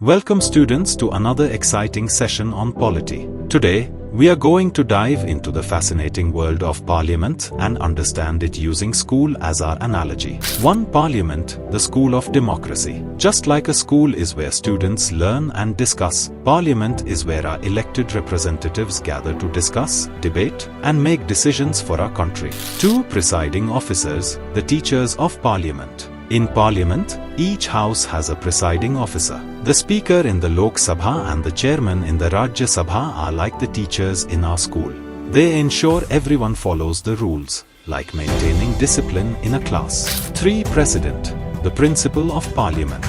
Welcome students to another exciting session on polity. Today, we are going to dive into the fascinating world of Parliament and understand it using school as our analogy. One Parliament, the school of democracy. Just like a school is where students learn and discuss, Parliament is where our elected representatives gather to discuss, debate, and make decisions for our country. Two presiding officers, the teachers of Parliament. In Parliament, each house has a presiding officer. The speaker in the Lok Sabha and the chairman in the Rajya Sabha are like the teachers in our school. They ensure everyone follows the rules, like maintaining discipline in a class. 3. President, the principal of Parliament.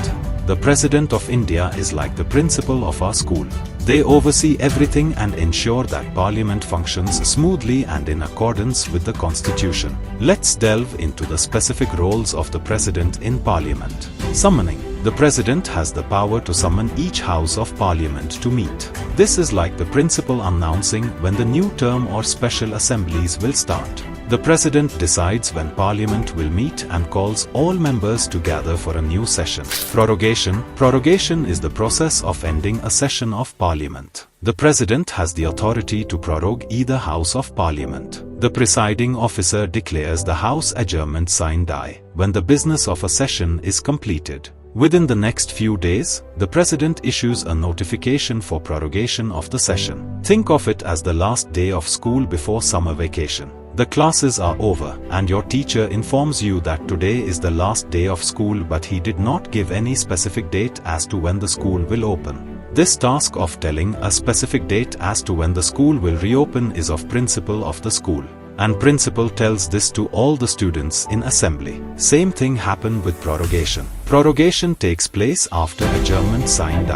The President of India is like the principal of our school. They oversee everything and ensure that Parliament functions smoothly and in accordance with the Constitution. Let's delve into the specific roles of the President in Parliament. Summoning. The President has the power to summon each House of Parliament to meet. This is like the principal announcing when the new term or special assemblies will start. The President decides when Parliament will meet and calls all members to gather for a new session. Prorogation. Prorogation is the process of ending a session of Parliament. The President has the authority to prorogue either House of Parliament. The presiding officer declares the House adjournment sine when the business of a session is completed. Within the next few days, the President issues a notification for prorogation of the session. Think of it as the last day of school before summer vacation. The classes are over, and your teacher informs you that today is the last day of school, but he did not give any specific date as to when the school will open. This task of telling a specific date as to when the school will reopen is of principal of the school. And principal tells this to all the students in assembly. Same thing happened with prorogation. Prorogation takes place after adjournment sine.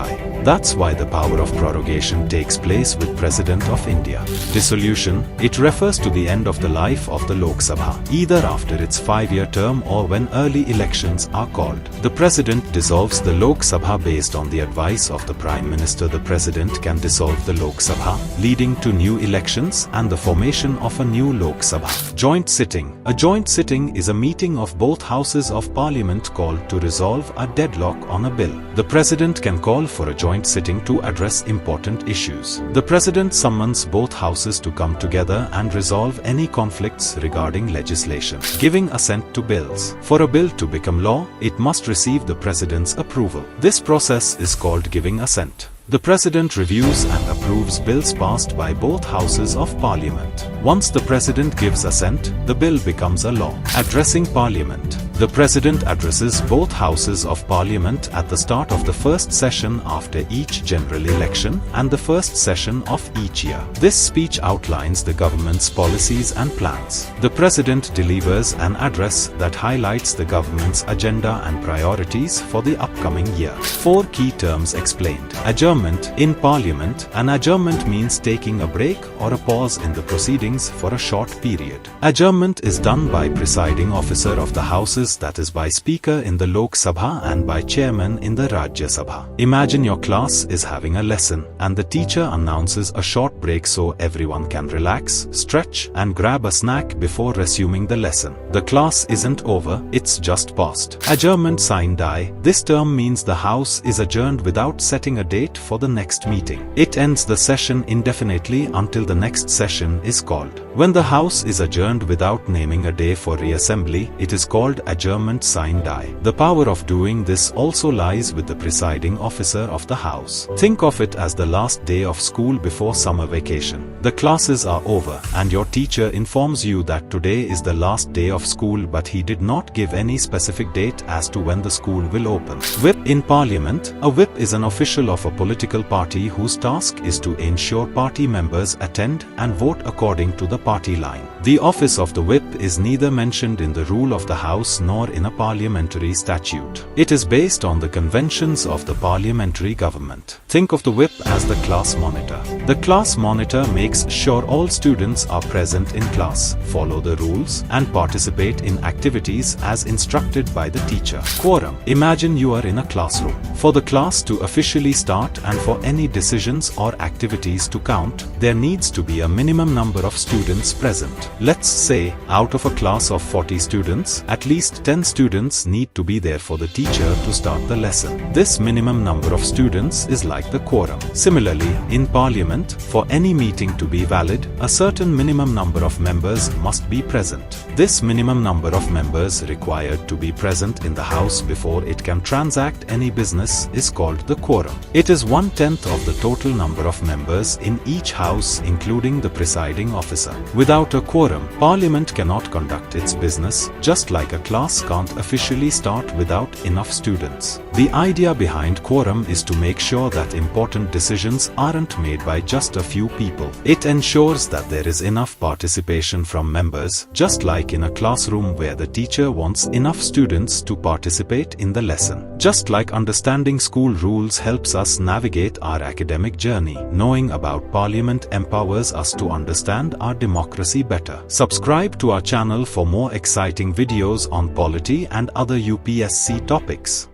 That's why the power of prorogation takes place with President of India. Dissolution. It refers to the end of the life of the Lok Sabha, either after its 5-year term or when early elections are called. The President dissolves the Lok Sabha based on the advice of the Prime Minister. The President can dissolve the Lok Sabha, leading to new elections and the formation of a new Lok Sabha. Joint sitting. A joint sitting is a meeting of both houses of Parliament called to resolve a deadlock on a bill. The President can call for a joint sitting to address important issues. The President summons both houses to come together and resolve any conflicts regarding legislation. Giving assent to bills. For a bill to become law, it must receive the President's approval. This process is called giving assent. The President reviews and approves bills passed by both houses of Parliament. Once the President gives assent, the bill becomes a law. Addressing Parliament. The President addresses both houses of Parliament at the start of the first session after each general election and the first session of each year. This speech outlines the government's policies and plans. The President delivers an address that highlights the government's agenda and priorities for the upcoming year. 4 key terms explained. Adjournment. In Parliament, an adjournment means taking a break or a pause in the proceedings for a short period. Adjournment is done by presiding officer of the houses, that is by speaker in the Lok Sabha and by chairman in the Rajya Sabha. Imagine your class is having a lesson and the teacher announces a short break so everyone can relax, stretch and grab a snack before resuming the lesson. The class isn't over, it's just paused. Adjournment sine. This term means the house is adjourned without setting a date for the next meeting. It ends the session indefinitely until the next session is called. When the house is adjourned without naming a day for reassembly, it is called adjournment sine. The power of doing this also lies with the presiding officer of the house. Think of it as the last day of school before summer vacation. The classes are over and your teacher informs you that today is the last day of school, but he did not give any specific date as to when the school will open. Whip. In Parliament, a whip is an official of a political party whose task is to ensure party members attend and vote according to the party line. The office of the whip is neither mentioned in the rule of the House nor in a parliamentary statute. It is based on the conventions of the parliamentary government. Think of the whip as the class monitor. The class monitor makes sure all students are present in class, follow the rules, and participate in activities as instructed by the teacher. Quorum. Imagine you are in a classroom. For the class to officially start and for any decisions or activities to count, there needs to be a minimum number of students present. Let's say, out of a class of 40 students, at least 10 students need to be there for the teacher to start the lesson. This minimum number of students is like the quorum. Similarly, in Parliament, for any meeting to be valid, a certain minimum number of members must be present. This minimum number of members required to be present in the House before it can transact any business is called the quorum. It is 1/10 of the total number of members in each House, including the presiding officer. Without a quorum, Parliament cannot conduct its business, just like a class can't officially start without enough students. The idea behind quorum is to make sure that important decisions aren't made by just a few people. It ensures that there is enough participation from members, just like in a classroom where the teacher wants enough students to participate in the lesson. Just like understanding school rules helps us navigate our academic journey, knowing about Parliament empowers us to understand our democracy better. Subscribe to our channel for more exciting videos on polity and other UPSC topics.